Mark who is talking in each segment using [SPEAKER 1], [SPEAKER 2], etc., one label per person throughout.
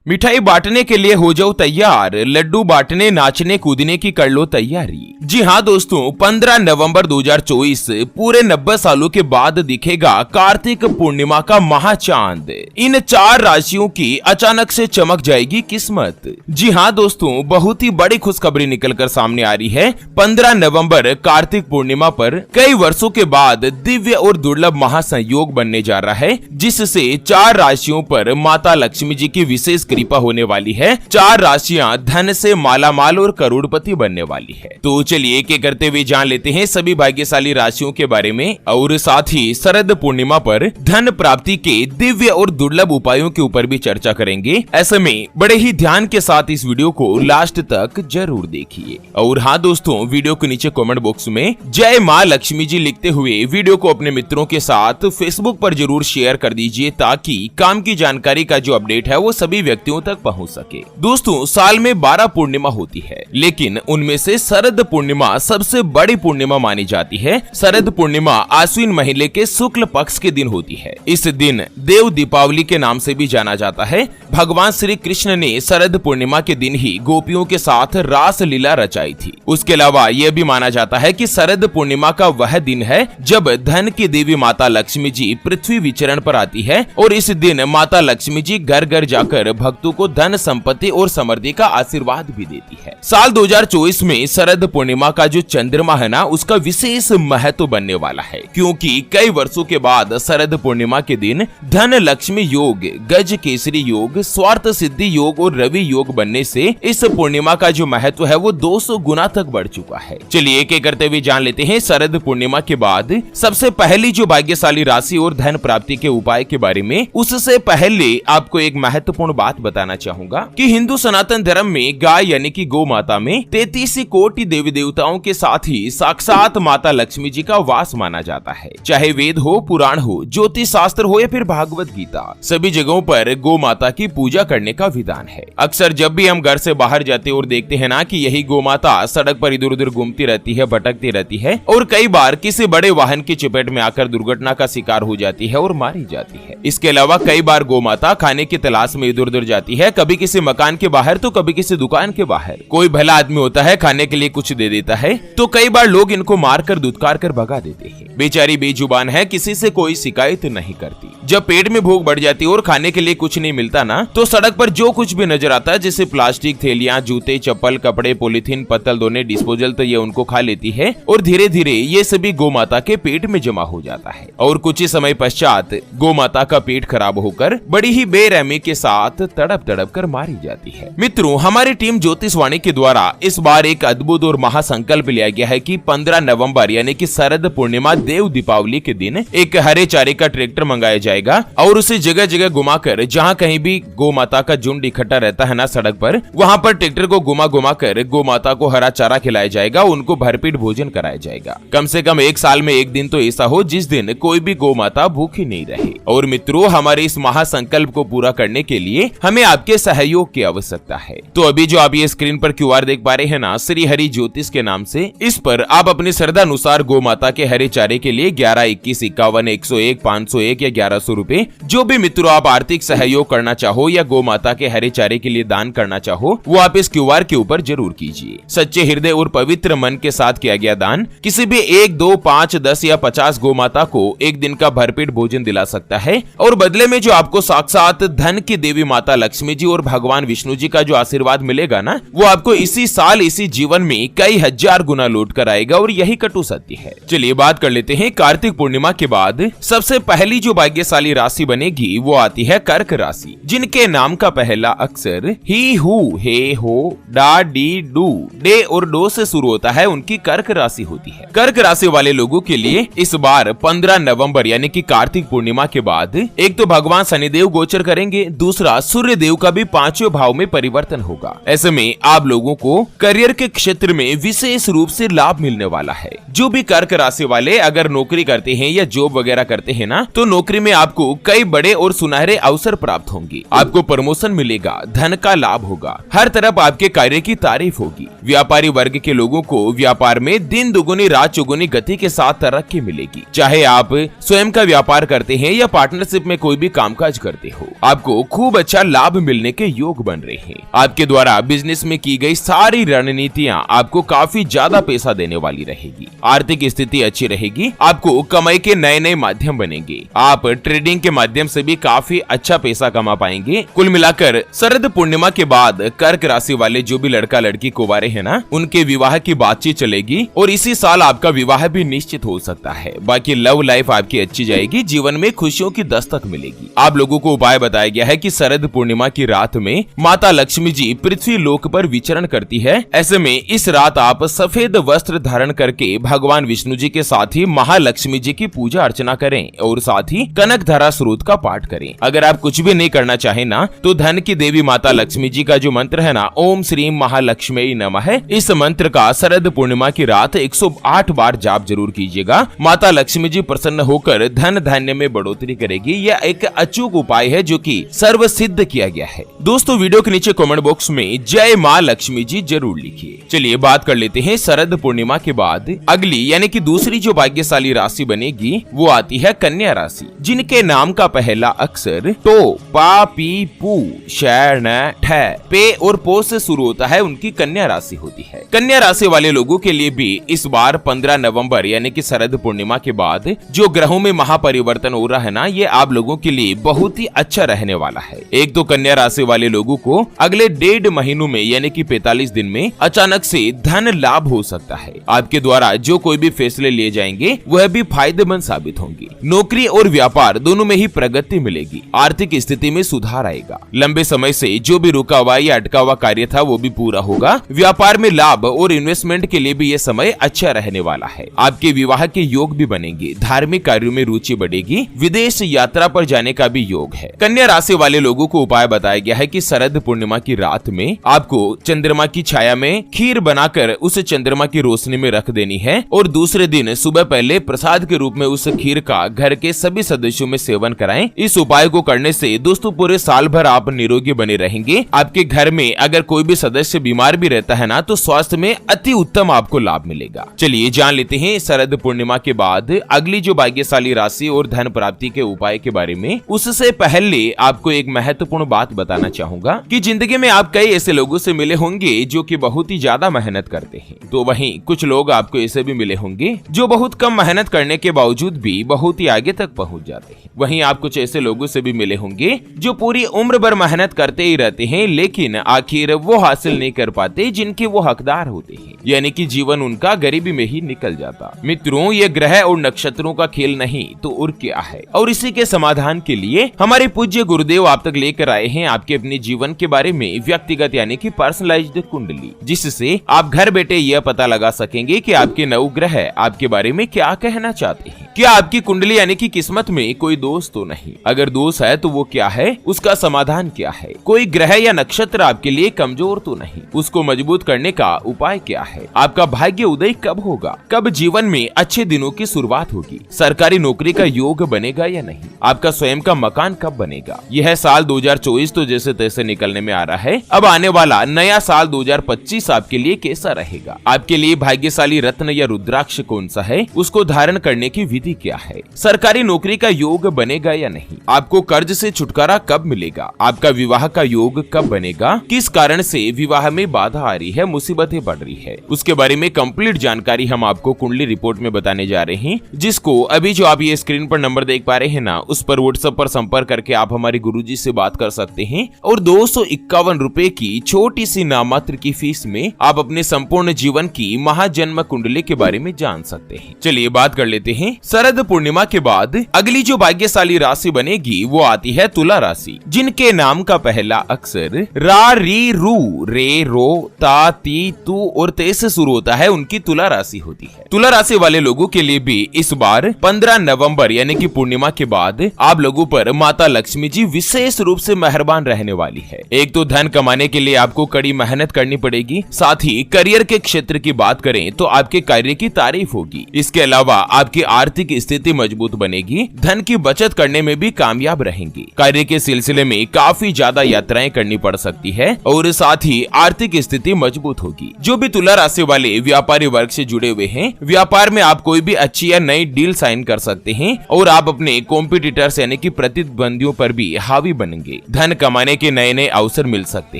[SPEAKER 1] मिठाई बांटने के लिए हो जाओ तैयार, लड्डू बांटने नाचने कूदने की कर लो तैयारी। जी हाँ दोस्तों, 15 नवंबर 2024 पूरे 90 सालों के बाद दिखेगा कार्तिक पूर्णिमा का महाचांद। इन 4 राशियों की अचानक से चमक जाएगी किस्मत। जी हाँ दोस्तों, बहुत ही बड़ी खुशखबरी निकलकर सामने आ रही है। 15 नवंबर कार्तिक पूर्णिमा पर कई वर्षों के बाद दिव्य और दुर्लभ महासंयोग बनने जा रहा है, जिससे 4 राशियों पर माता लक्ष्मी जी की विशेष कृपा होने वाली है। 4 राशियां धन से मालामाल और करोड़पति बनने वाली है। तो चलिए एक एक करते हुए जान लेते हैं सभी भाग्यशाली राशियों के बारे में, और साथ ही शरद पूर्णिमा पर धन प्राप्ति के दिव्य और दुर्लभ उपायों के ऊपर भी चर्चा करेंगे। ऐसे में बड़े ही ध्यान के साथ इस वीडियो को लास्ट तक जरूर देखिए। और हाँ दोस्तों, वीडियो के नीचे कमेंट बॉक्स में जय माँ लक्ष्मी जी लिखते हुए वीडियो को अपने मित्रों के साथ फेसबुक पर जरूर शेयर कर दीजिए, ताकि काम की जानकारी का जो अपडेट है वो सभी व्यक्तियों तक पहुंच सके। दोस्तों, साल में 12 पूर्णिमा होती है, लेकिन उनमें से शरद पूर्णिमा सबसे बड़ी पूर्णिमा मानी जाती है। शरद पूर्णिमा आश्विन महीने के शुक्ल पक्ष के दिन होती है। इस दिन देव दीपावली के नाम से भी जाना जाता है। भगवान श्री कृष्ण ने शरद पूर्णिमा के दिन ही गोपियों के साथ रास लीला रचाई थी। उसके अलावा यह भी माना जाता है कि शरद पूर्णिमा का वह दिन है जब धन की देवी माता लक्ष्मी जी पृथ्वी विचरण पर आती है, और इस दिन माता लक्ष्मी जी घर घर जाकर भक्तों को धन संपत्ति और समृद्धि का आशीर्वाद भी देती है। साल 2024 में शरद पूर्णिमा का जो चंद्रमा है ना, उसका विशेष महत्व बनने वाला है, क्योंकि कई वर्षों के बाद शरद पूर्णिमा के दिन धन लक्ष्मी योग, गज केसरी योग, स्वार्थ सिद्धि योग और रवि योग बनने से इस पूर्णिमा का जो महत्व है वो 200 गुना तक बढ़ चुका है। चलिए एक एक करते हुए जान लेते हैं शरद पूर्णिमा के बाद सबसे पहली जो भाग्यशाली राशि और धन प्राप्ति के उपाय के बारे में। उससे पहले आपको एक महत्वपूर्ण बात बताना चाहूंगा कि हिंदू सनातन धर्म में गाय यानी कि गौ माता में 33 कोटि देवी देवताओं के साथ ही साक्षात माता लक्ष्मी जी का वास माना जाता है। चाहे वेद हो, पुराण हो, ज्योतिष शास्त्र हो या फिर भागवत गीता, सभी जगहों पर गौ माता की पूजा करने का विधान है। अक्सर जब भी हम घर से बाहर जाते और देखते हैं ना कि यही गौ माता सड़क पर इधर उधर घूमती रहती है, भटकती रहती है, और कई बार किसी बड़े वाहन की चपेट में आकर दुर्घटना का शिकार हो जाती है और मारी जाती है। इसके अलावा कई बार गौ माता खाने की तलाश में इधर उधर जाती है, कभी किसी मकान के बाहर तो कभी किसी दुकान के बाहर। कोई भला आदमी होता है, खाने के लिए कुछ दे देता है, तो कई बार लोग इनको मारकर दुत्कार कर भगा देते हैं। बेचारी बेजुबान है, किसी से कोई शिकायत नहीं करती। जब पेट में भूख बढ़ जाती है और खाने के लिए कुछ नहीं मिलता ना, तो सड़क पर जो कुछ भी नजर आता है, जैसे प्लास्टिक थैलियां, जूते, चप्पल, कपड़े, पॉलीथीन, पत्तल धोने, डिस्पोजल, तो ये उनको खा लेती है, और धीरे धीरे ये सभी गौ माता के पेट में जमा हो जाता है, और कुछ ही समय पश्चात गौ माता का पेट खराब होकर बड़ी ही बेरहमी के साथ तड़प तड़प कर मारी जाती है। मित्रों, हमारी टीम ज्योतिषवाणी के द्वारा इस बार एक अद्भुत और महासंकल्प लिया गया है कि 15 नवंबर यानी कि शरद पूर्णिमा देव दीपावली के दिन एक हरे चारे का ट्रैक्टर मंगाया जाएगा, और उसे जगह जगह घुमाकर, जहां कहीं भी गौ माता का झुंड इकट्ठा रहता है ना सड़क पर, वहां पर ट्रैक्टर को घुमा घुमा कर गौ माता को हरा चारा खिलाया जाएगा, उनको भरपेट भोजन कराया जाएगा। कम से कम एक साल में एक दिन तो ऐसा हो जिस दिन कोई भी गौ माता भूखी नहीं रहे। और मित्रों, हमारे इस महासंकल्प को पूरा करने के लिए हमें आपके सहयोग की आवश्यकता है। तो अभी जो आप ये स्क्रीन पर QR देख पा रहे हैं ना, श्री हरि ज्योतिष के नाम से, इस पर आप अपनी श्रद्धा अनुसार गौ माता के हरे चारे के लिए 11, 21, 51, 101, 501 या 1100 रुपए, जो भी मित्रों आप आर्थिक सहयोग करना चाहो या गौ माता के हरे चारे के लिए दान करना चाहो, वो आप इस QR के ऊपर जरूर कीजिए। सच्चे हृदय और पवित्र मन के साथ किया गया दान किसी भी 1, 2, 5, 10 या 50 गौ माता को एक दिन का भरपेट भोजन दिला सकता है, और बदले में जो आपको साक्षात धन की देवी माता लक्ष्मी जी और भगवान विष्णु जी का जो आशीर्वाद मिलेगा ना, वो आपको इसी साल, इसी जीवन में कई हजार गुना लौट कर आएगा, और यही कटु सत्य है। चलिए बात कर लेते हैं कार्तिक पूर्णिमा के बाद सबसे पहली जो भाग्यशाली राशि बनेगी वो आती है कर्क राशि, जिनके नाम का पहला अक्षर ही, हु, हे, हो, डा, डी, डू, डे और डो से शुरू होता है, उनकी कर्क राशि होती है। कर्क राशि वाले लोगों के लिए इस बार 15 नवंबर यानी कि कार्तिक पूर्णिमा के बाद एक तो भगवान शनिदेव गोचर करेंगे, दूसरा सूर्य देव का भी 5वें भाव में परिवर्तन होगा। ऐसे में आप लोगों को करियर के क्षेत्र में विशेष रूप से लाभ मिलने वाला है। जो भी कर्क राशि वाले अगर नौकरी करते हैं या जॉब वगैरह करते हैं ना, तो नौकरी में आपको कई बड़े और सुनहरे अवसर प्राप्त होंगे। आपको प्रमोशन मिलेगा, धन का लाभ होगा, हर तरफ आपके कार्य की तारीफ होगी। व्यापारी वर्ग के लोगों को व्यापार में दिन दुगुनी रात चौगुनी गति के साथ तरक्की मिलेगी। चाहे आप स्वयं का व्यापार करते हैं या पार्टनरशिप में कोई भी कामकाज करते हो, आपको खूब अच्छा लाभ मिलने के योग बन रहे हैं। आपके द्वारा बिजनेस में की गई सारी रणनीतियां आपको काफी ज्यादा पैसा देने वाली रहेगी। आर्थिक स्थिति अच्छी रहेगी, आपको कमाई के नए नए माध्यम बनेंगे। आप ट्रेडिंग के माध्यम से भी काफी अच्छा पैसा कमा पाएंगे। कुल मिलाकर शरद पूर्णिमा के बाद कर्क राशि वाले जो भी लड़का लड़की कुंवारे हैं ना, उनके विवाह की बातचीत चलेगी और इसी साल आपका विवाह भी निश्चित हो सकता है। बाकी लव लाइफ आपकी अच्छी जाएगी, जीवन में खुशियों की दस्तक मिलेगी। आप लोगों को उपाय बताया गया है कि शरद पूर्णिमा की रात में माता लक्ष्मी जी पृथ्वी लोक पर विचरण करती है। ऐसे में इस रात आप सफेद वस्त्र धारण करके भगवान विष्णु जी के साथ ही महालक्ष्मी जी की पूजा अर्चना करें और साथ ही कनक धारा स्रोत का पाठ करें। अगर आप कुछ भी नहीं करना चाहे ना, तो धन की देवी माता लक्ष्मी जी का जो मंत्र है ना, ओम श्री महालक्ष्मी नमः, इस मंत्र का शरद पूर्णिमा की रात 108 बार जाप जरूर कीजिएगा। माता लक्ष्मी जी प्रसन्न होकर धन धान्य में बढ़ोतरी करेगी। यह एक अचूक उपाय है जो कि सर्व सिद्ध किया गया है। दोस्तों, वीडियो के नीचे कमेंट बॉक्स में जय माँ लक्ष्मी जी जरूर लिखिए। चलिए बात कर लेते हैं शरद पूर्णिमा के बाद अगली यानी कि दूसरी जो भाग्यशाली राशि बनेगी वो आती है कन्या राशि, जिनके नाम का पहला अक्षर टो, पा, पी, पू, शैण, ठ, पे और पो से शुरू होता है, उनकी कन्या राशि होती है। कन्या राशि वाले लोगों के लिए भी इस बार 15 नवंबर यानी कि शरद पूर्णिमा के बाद जो ग्रहों में महापरिवर्तन हो रहा है ना, ये आप लोगों के लिए बहुत ही अच्छा रहने वाला है। एक तो कन्या राशि वाले लोगों को अगले 1.5 महीनों में यानी कि 45 दिन में अचानक से धन लाभ हो सकता है। आपके द्वारा जो कोई भी फैसले लिए जाएंगे वह भी फायदेमंद साबित होंगे। नौकरी और व्यापार दोनों में ही प्रगति मिलेगी। आर्थिक स्थिति में सुधार आएगा। लंबे समय से जो भी रुका हुआ या अटका हुआ कार्य था वो भी पूरा होगा। व्यापार में लाभ और इन्वेस्टमेंट के लिए भी ये समय अच्छा रहने वाला है। आपके विवाह के योग भी बनेंगे। धार्मिक कार्यों में रुचि बढ़ेगी। विदेश यात्रा पर जाने का भी योग है। कन्या राशि वाले लोगों को उपाय बताया गया है कि शरद पूर्णिमा की रात में आपको चंद्रमा की छाया में खीर बनाकर उसे चंद्रमा की रोशनी में रख देनी है और दूसरे दिन सुबह पहले प्रसाद के रूप में उस खीर का घर के सभी सदस्यों में सेवन कराएं। इस उपाय को करने से दोस्तों पूरे साल भर आप निरोगी बने रहेंगे। आपके घर में अगर कोई भी सदस्य बीमार भी रहता है ना, तो स्वास्थ्य में अति उत्तम आपको लाभ मिलेगा। चलिए जान लेते हैं शरद पूर्णिमा के बाद अगली जो भाग्यशाली राशि और धन प्राप्ति के उपाय के बारे में। उससे पहले आपको एक महत्वपूर्ण बात बताना चाहूंगा कि जिंदगी में आप कई ऐसे लोगों से मिले होंगे जो कि बहुत ही ज्यादा मेहनत करते हैं, तो वहीं कुछ लोग आपको ऐसे भी मिले होंगे जो बहुत कम मेहनत करने के बावजूद भी बहुत ही आगे तक पहुंच जाते हैं। वहीं आप कुछ ऐसे लोगों से भी मिले होंगे जो पूरी उम्र भर मेहनत करते ही रहते हैं, लेकिन आखिर वो हासिल नहीं कर पाते जिनके वो हकदार होते हैं, यानी कि जीवन उनका गरीबी में ही निकल जाता। मित्रों, ये ग्रह और नक्षत्रों का खेल नहीं तो और क्या है। और इसी के समाधान के लिए हमारे पूज्य गुरुदेव आप तक लेकर आए हैं आपके अपने जीवन के बारे में व्यक्तिगत यानी कि पर्सनलाइज्ड कुंडली, जिससे आप घर बैठे यह पता लगा सकेंगे कि आपके नवग्रह आपके बारे में क्या कहना चाहते हैं। क्या आपकी कुंडली यानी कि किस्मत में कोई दोष तो नहीं? अगर दोष है तो वो क्या है, उसका समाधान क्या है? कोई ग्रह या नक्षत्र आपके लिए कमजोर तो नहीं, उसको मजबूत करने का उपाय क्या है? आपका भाग्य उदय कब होगा? कब जीवन में अच्छे दिनों की शुरुआत होगी? सरकारी नौकरी का योग बनेगा या नहीं? आपका स्वयं का मकान कब बनेगा? यह साल 2024 तो जैसे तैसे निकलने में आ रहा है। अब आने वाला नया साल 2025 आपके लिए कैसा रहेगा? आपके लिए भाग्यशाली रत्न या रुद्राक्ष कौन सा है? उसको धारण करने की विधि क्या है? सरकारी नौकरी का योग बनेगा या नहीं? आपको कर्ज से छुटकारा कब मिलेगा? आपका विवाह का योग कब बनेगा? किस कारण से विवाह में बाधा आ रही है, मुसीबतें बढ़ रही है, उसके बारे में कंप्लीट जानकारी हम आपको कुंडली रिपोर्ट में बताने जा रहे हैं, जिसको अभी जो आप ये स्क्रीन पर नंबर देख पा रहे हैं ना, उस पर व्हाट्सएप पर संपर्क करके आप हमारे गुरुजी से बात कर सकते हैं और 251 रुपए की छोटी सी नामात्र की फीस में आप अपने संपूर्ण जीवन की महाजन्म कुंडली के बारे में जान सकते हैं। चलिए बात कर लेते हैं शरद पूर्णिमा के बाद अगली जो भाग्यशाली राशि बनेगी वो आती है तुला राशि, जिनके नाम का पहला अक्षर रा, री, रू, रे, रो, ता, ती, तू और ते से शुरू होता है, उनकी तुला राशि होती है। तुला राशि वाले लोगों के लिए भी इस बार 15 नवंबर यानी कि पूर्णिमा के बाद आप लोगों पर माता लक्ष्मी जी विशेष रूप से मेहरबान रहने वाली है। एक तो धन कमाने के लिए आपको कड़ी मेहनत करनी पड़ेगी, साथ ही करियर के क्षेत्र की बात करें तो आपके कार्य की तारीफ होगी। इसके अलावा आपकी आर्थिक आर्थिक स्थिति मजबूत बनेगी, धन की बचत करने में भी कामयाब रहेंगे। कार्य के सिलसिले में काफी ज्यादा यात्राएं करनी पड़ सकती है और साथ ही आर्थिक स्थिति मजबूत होगी। जो भी तुला राशि वाले व्यापारी वर्ग से जुड़े हुए हैं, व्यापार में आप कोई भी अच्छी या नई डील साइन कर सकते हैं और आप अपने कॉम्पिटिटर्स यानी कि प्रतिद्वंदियों पर भी हावी बनेंगे। धन कमाने के नए नए अवसर मिल सकते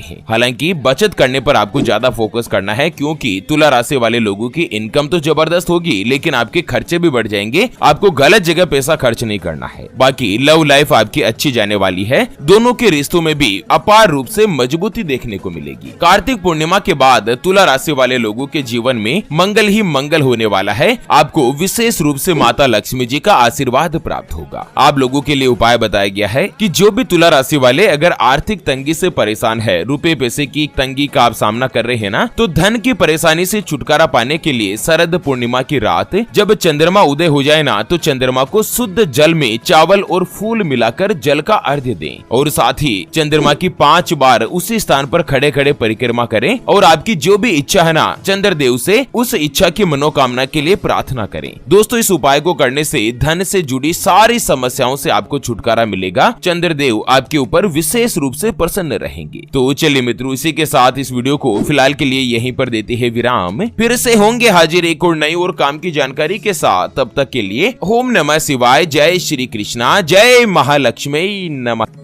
[SPEAKER 1] हैं। हालांकि बचत करने पर आपको ज्यादा फोकस करना है, क्योंकि तुला राशि वाले लोगों की इनकम तो जबरदस्त होगी लेकिन आपके खर्चे भी बढ़ जाएंगे। आपको गलत जगह पैसा खर्च नहीं करना है। बाकी लव लाइफ आपकी अच्छी जाने वाली है। दोनों के रिश्तों में भी अपार रूप से मजबूती देखने को मिलेगी। कार्तिक पूर्णिमा के बाद तुला राशि वाले लोगों के जीवन में मंगल ही मंगल होने वाला है। आपको विशेष रूप से माता लक्ष्मी जी का आशीर्वाद प्राप्त होगा। आप लोगों के लिए उपाय बताया गया है कि जो भी तुला राशि वाले अगर आर्थिक तंगी से परेशान है, रुपए पैसे की तंगी का आप सामना कर रहे हैं ना, तो धन की परेशानी से छुटकारा पाने के लिए शरद पूर्णिमा की रात जब चंद्रमा उदय हो जाए ना, तो चंद्रमा को शुद्ध जल में चावल और फूल मिलाकर जल का अर्घ्य दें और साथ ही चंद्रमा की 5 बार उसी स्थान पर खड़े खड़े परिक्रमा करें और आपकी जो भी इच्छा है ना, चंद्रदेव से उस इच्छा की मनोकामना के लिए प्रार्थना करें। दोस्तों, इस उपाय को करने से धन से जुड़ी सारी समस्याओं से आपको छुटकारा मिलेगा। चंद्रदेव आपके ऊपर विशेष रूप से प्रसन्न रहेंगे। तो चलिए मित्रों, इसी के साथ इस वीडियो को फिलहाल के लिए यहीं पर देते हैं विराम। फिर से होंगे हाजिर एक और नई और काम की जानकारी के साथ। तब तक के लिए ओम नमः शिवाय, जय श्री कृष्णा, जय महालक्ष्मी नमः।